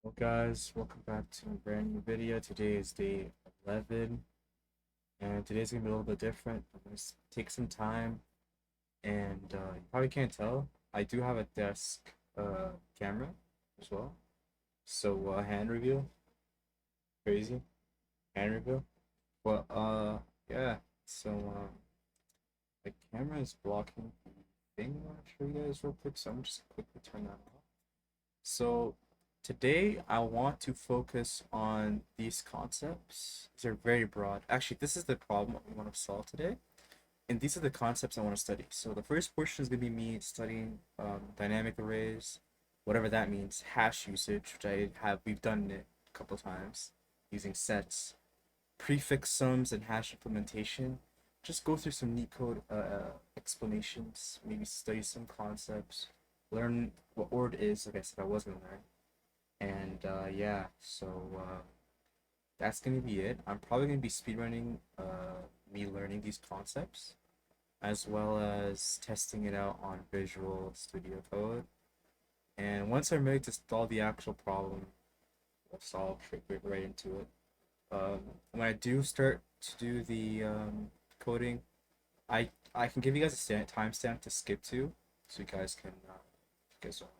Well, guys, welcome back to a brand new video. Today is day 11, and today's gonna be a little bit different. I'm gonna take some time, and you probably can't tell, I do have a desk camera as well. So, hand reveal, crazy hand reveal. But yeah. So the camera is blocking the thing. I'll show you guys real quick. So I'm just quickly turn that off. So today I want to focus on these concepts. These are very broad. Actually, this is the problem we want to solve today. And these are the concepts I want to study. So the first portion is going to be me studying dynamic arrays, whatever that means, hash usage, which we've done it a couple times, using sets, prefix sums, and hash implementation. Just go through some LeetCode explanations, maybe study some concepts, learn what ORD is. Like I said, I was going to learn. And yeah, so that's gonna be it. I'm probably gonna be speedrunning me learning these concepts as well as testing it out on Visual Studio Code. And once I'm ready to install the actual problem, we'll solve right into it. When I do start to do the coding, I can give you guys a timestamp to skip to, so you guys can you guys don't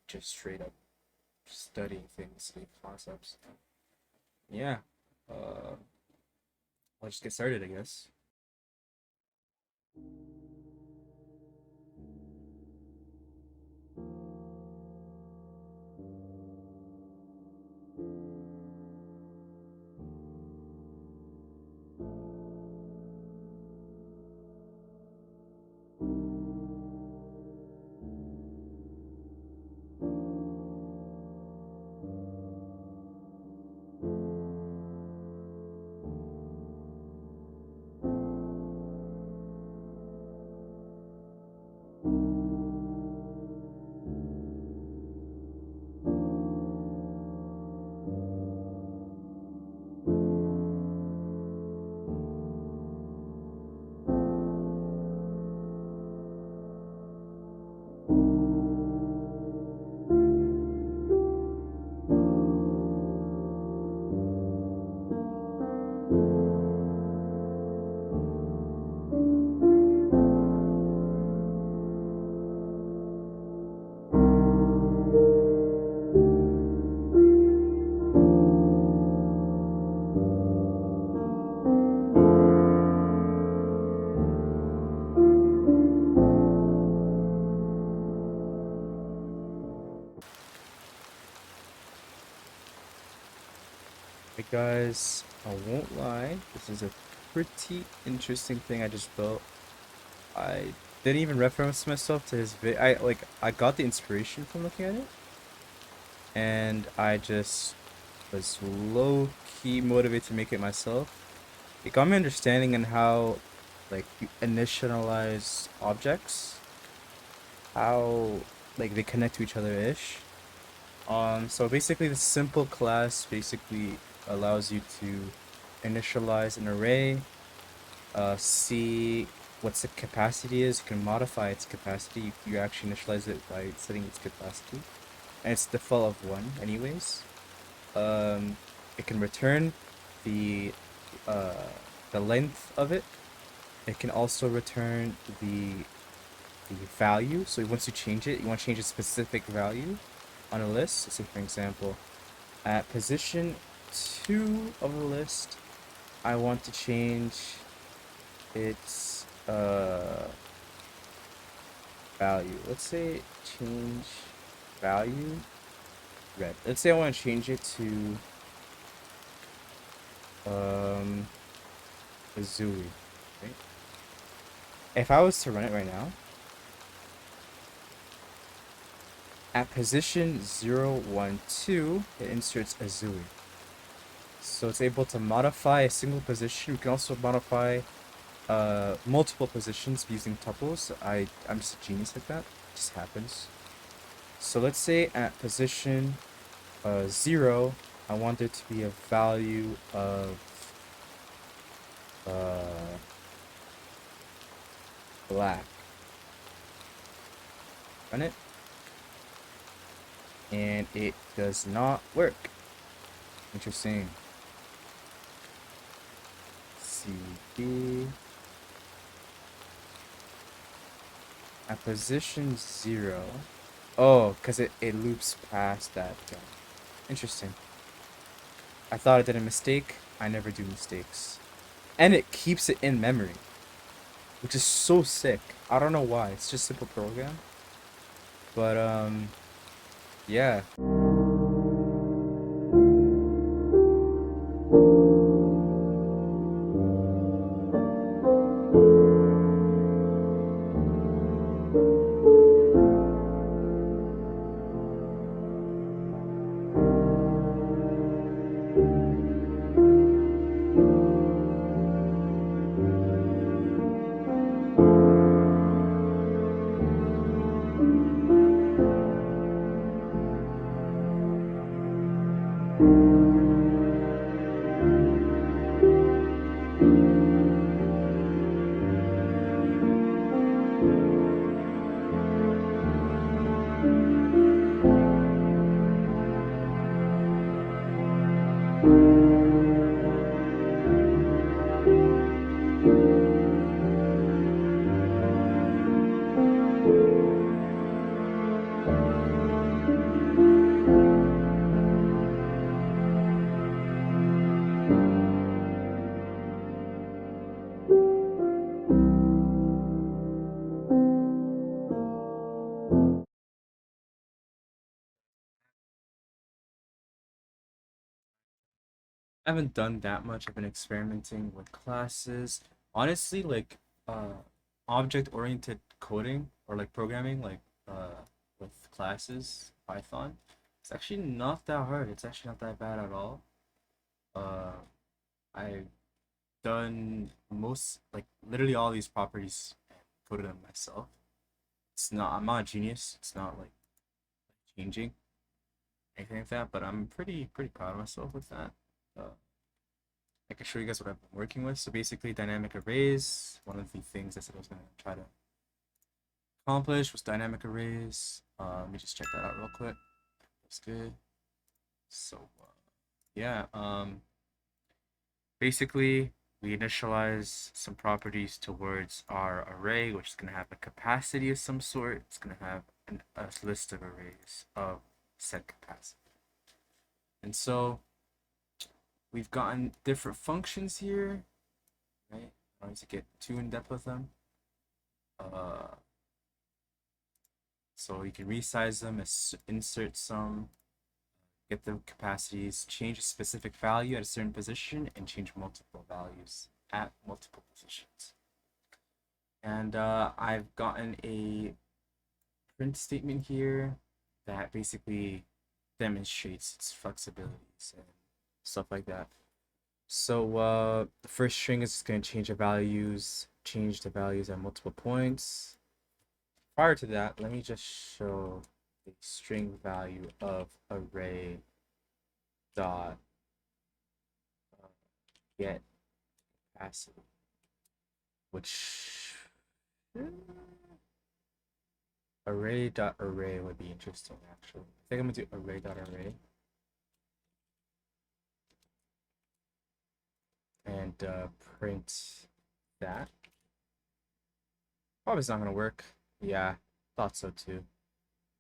just straight up studying things, studying concepts. Yeah. Uh, let's just get started, I guess. Hey guys, I won't lie, this is a pretty interesting thing I just built. I didn't even reference myself to his vid. I got the inspiration from looking at it, and I just was low key motivated to make it myself. It got me understanding in how like you initialize objects, how like they connect to each other ish. So basically, the simple class basically allows you to initialize an array, see what the capacity is. You can modify its capacity. You actually initialize it by setting its capacity, and it's default of 1 anyways. It can return the uh, the length of it. It can also return the value. So once you change it, you want to change a specific value on a list. So for example, at position 2 of the list, I want to change its value. Let's say change value red. Let's say I want to change it to um Azuri. Right? If I was to run it right now, at position 0, 1, 2, it inserts Azuri. So it's able to modify a single position. We can also modify multiple positions using tuples. I'm just a genius like that. It just happens. So let's say at position 0, I want there to be a value of uh, black. Run it. and it does not work. Interesting. CD at position 0. Oh, because it loops past that. Interesting. I thought I did a mistake. I never do mistakes. And it keeps it in memory, which is so sick. I don't know why. It's just simple program. But yeah. I haven't done that much. I've been experimenting with classes. Honestly, like object-oriented coding or like programming, like with classes, Python, it's actually not that hard. It's actually not that bad at all. Uh, I've done most, like literally all these properties and coded them myself. It's not, I'm not a genius. It's not like changing anything like that, but I'm pretty proud of myself with that. Uh, I can show you guys what I've been working with. So basically dynamic arrays, one of the things I said I was gonna try to accomplish was dynamic arrays. Let me just check that out real quick. That's good. So yeah, basically we initialize some properties towards our array, which is gonna have a capacity of some sort. It's gonna have a list of arrays of said capacity. And so we've gotten different functions here, right? I don't need to get too in depth with them. So you can resize them, insert some, get the capacities, change a specific value at a certain position, and change multiple values at multiple positions. And I've gotten a print statement here that basically demonstrates its flexibilities and stuff like that. So the first string is going to change the values at multiple points. Prior to that, let me just show the string value of array dot get capacity, which array dot array would be interesting actually. I think I'm gonna do array dot array and print that. Probably it's not gonna work. Yeah, thought so too.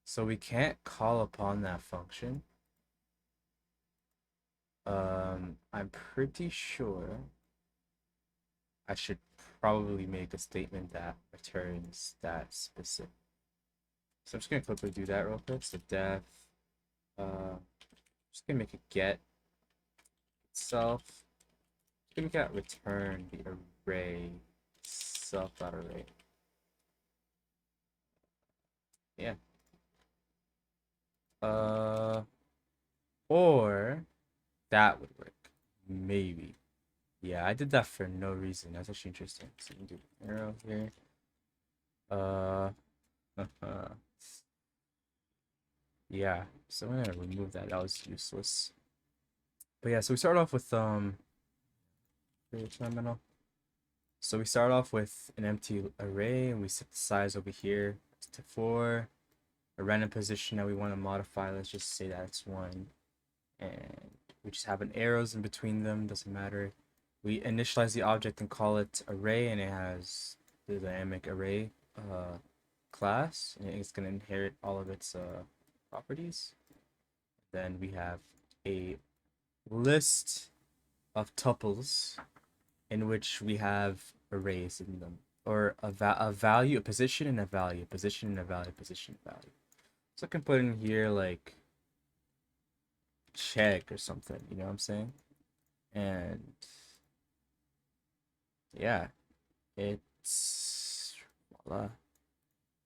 So we can't call upon that function. I'm pretty sure I should probably make a statement that returns that specific. So I'm just gonna quickly do that real quick. So def, just gonna make a get itself. Just gonna make that return the array self.array. Yeah. Or that would work. Maybe. Yeah, I did that for no reason. That's actually interesting. So you can do an arrow here. Yeah, so I'm gonna remove that. That was useless. But yeah, so we start off with terminal. So we start off with an empty array and we set the size over here to 4. a random position that we want to modify. Let's just say that it's 1. And we just have an arrows in between them, doesn't matter. We initialize the object and call it array, and it has the dynamic array class, and it's going to inherit all of its properties. Then we have a list of tuples in which we have arrays in them, or a value, a position, and a value, position, and a value, position, and value. So I can put in here like check or something, you know what I'm saying? And yeah, it's voila.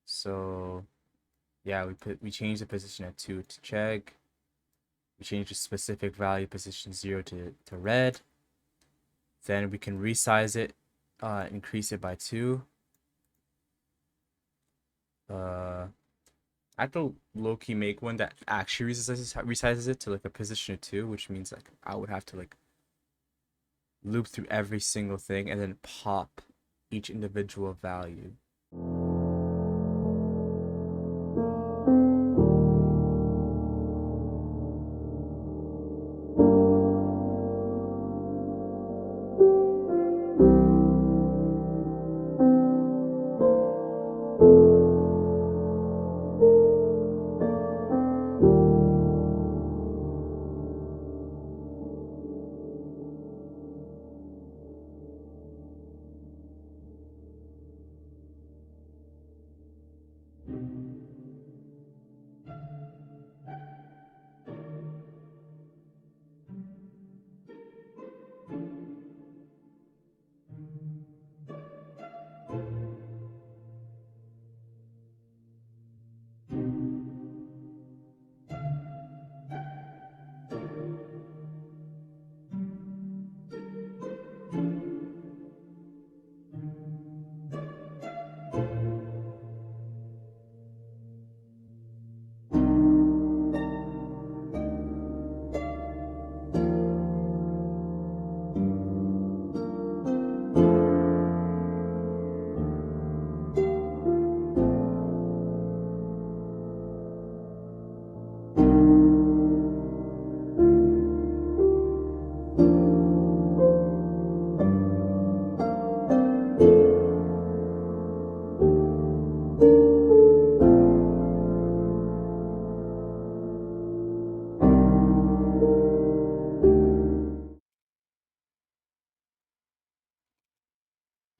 So yeah, we changed the position at 2 to check. We change the specific value position 0 to red. Then we can resize it, increase it by 2. I have to low-key make one that actually resizes it to like a position of 2, which means like I would have to like loop through every single thing and then pop each individual value.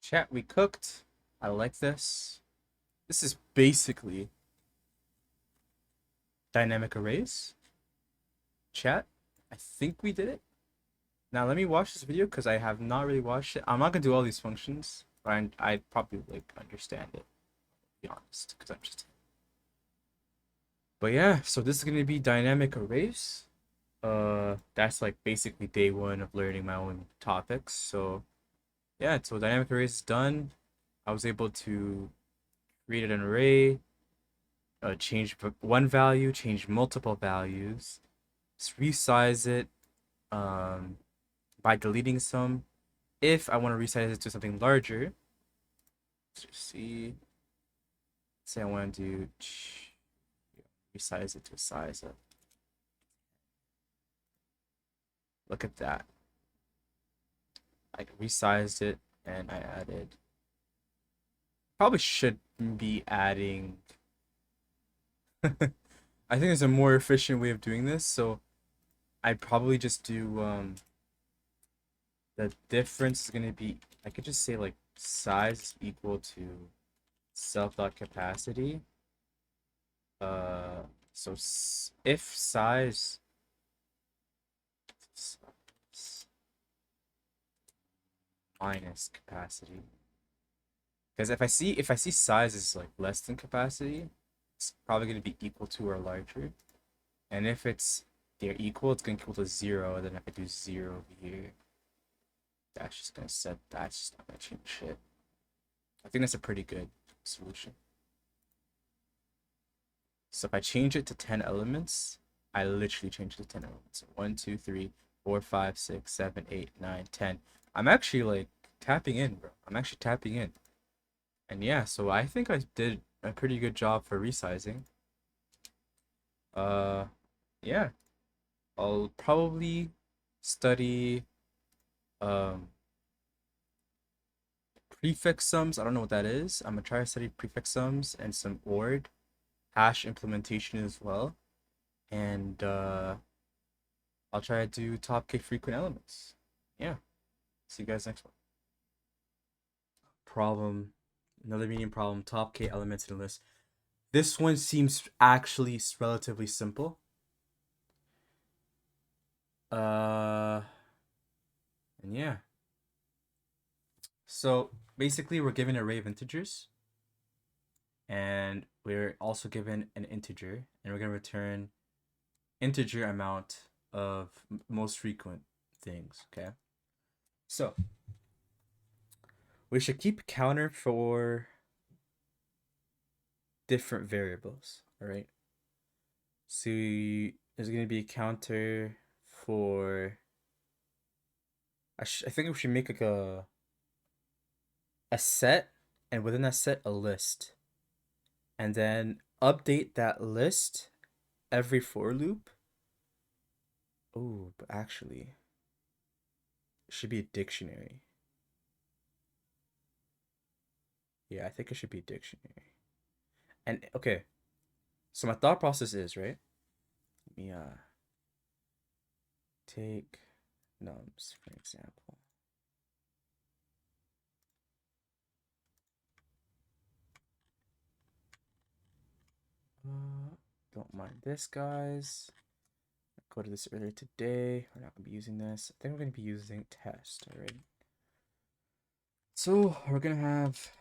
Chat, we cooked. I like this. This is basically dynamic arrays. Chat, I think we did it. Now let me watch this video because I have not really watched it. I'm not gonna do all these functions, but I probably like understand it, to be honest, because I'm just. But yeah, so this is gonna be dynamic arrays. That's like basically day 1 of learning my own topics. So yeah, so dynamic arrays is done. I was able to create an array, change one value, change multiple values, resize it by deleting some. If I want to resize it to something larger, let's just see. Say I want to do resize it to a size of. Look at that. I resized it and I added. Probably should be adding. I think there's a more efficient way of doing this, so I'd probably just do the difference is gonna be, I could just say like size is equal to self.capacity. So if size minus capacity, because if I see size is like less than capacity, it's probably gonna be equal to or larger. And if they're equal, it's gonna equal to 0. And then if I do 0 over here, that's just not gonna change shit. I think that's a pretty good solution. So if I change it to 10 elements, I literally change it to 10 elements. 1, 2, 3, 4, 5, 6, 7, 8, 9, 10. I'm actually like tapping in, bro. I'm actually tapping in. And yeah, so I think I did a pretty good job for resizing. Uh, yeah, I'll probably study um prefix sums. I don't know what that is. I'm gonna try to study prefix sums and some ORD hash implementation as well. And I'll try to do top K frequent elements. Yeah. See you guys next one. Problem. Another medium problem. Top K elements in a list. This one seems actually relatively simple. Uh, and yeah. So basically, we're given an array of integers, and we're also given an integer, and we're gonna return integer amount of most frequent things. Okay. So we should keep counter for different variables. All right. So there's gonna be a counter for. I think we should make like a set, and within that set a list, and then update that list every for loop. Oh, but actually, it should be a dictionary. Yeah, I think it should be a dictionary. And okay, so my thought process is right. Let me take nums for example. Don't mind this, guys. I coded this earlier today. We're not gonna be using this. I think we're gonna be using test. All right. So we're gonna have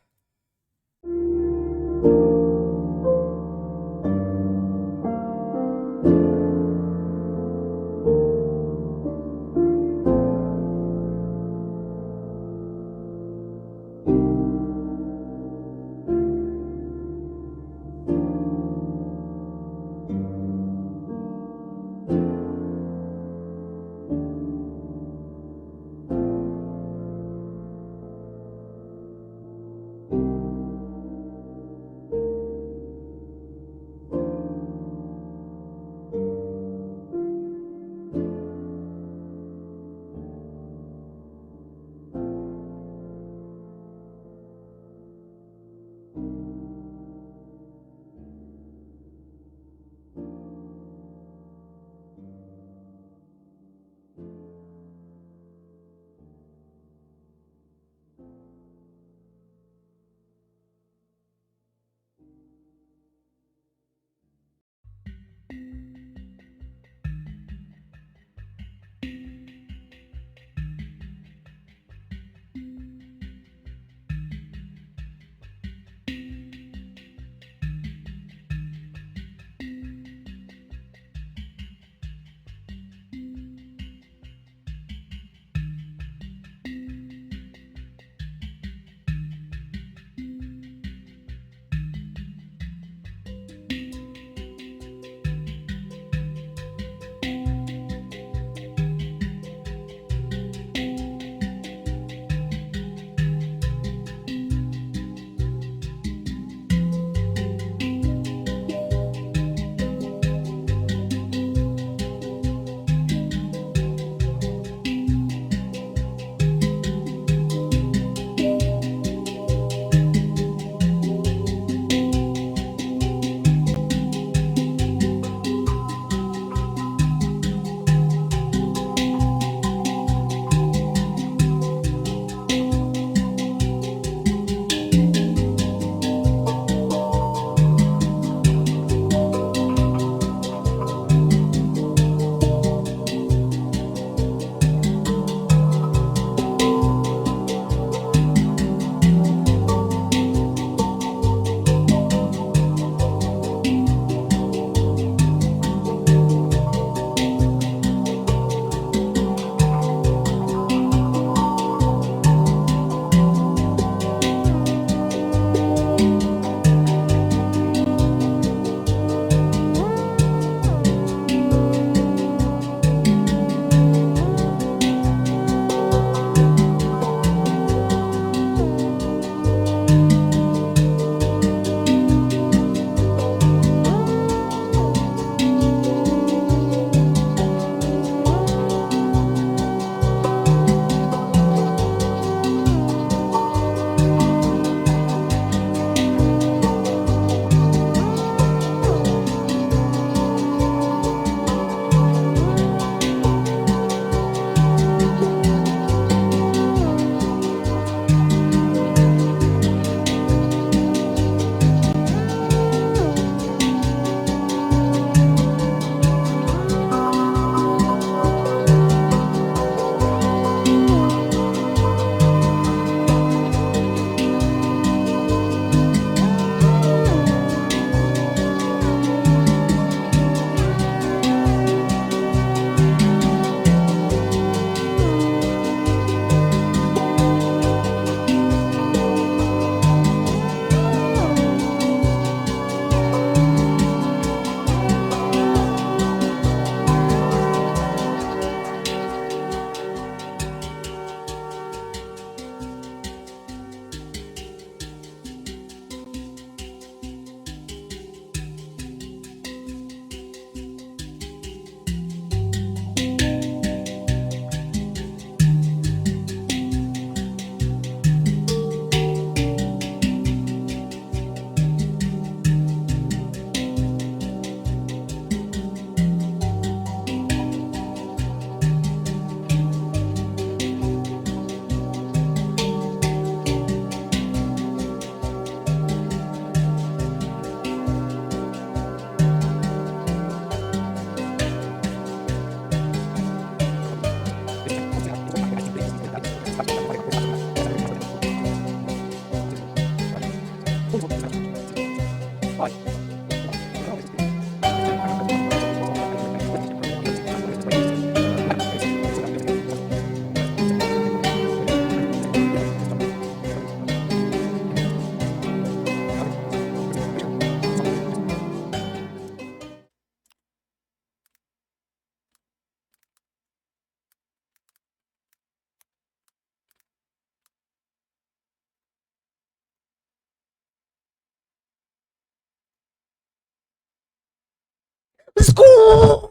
Let's go!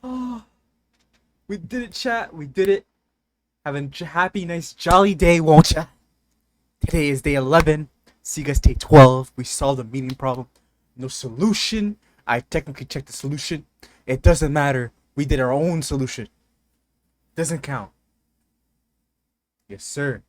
Oh, we did it, chat. We did it. Have a happy, nice, jolly day, won't ya? Today is day 11. See you guys day 12. We solved the meaning problem. No solution. I technically checked the solution. It doesn't matter. We did our own solution. Doesn't count. Yes, sir.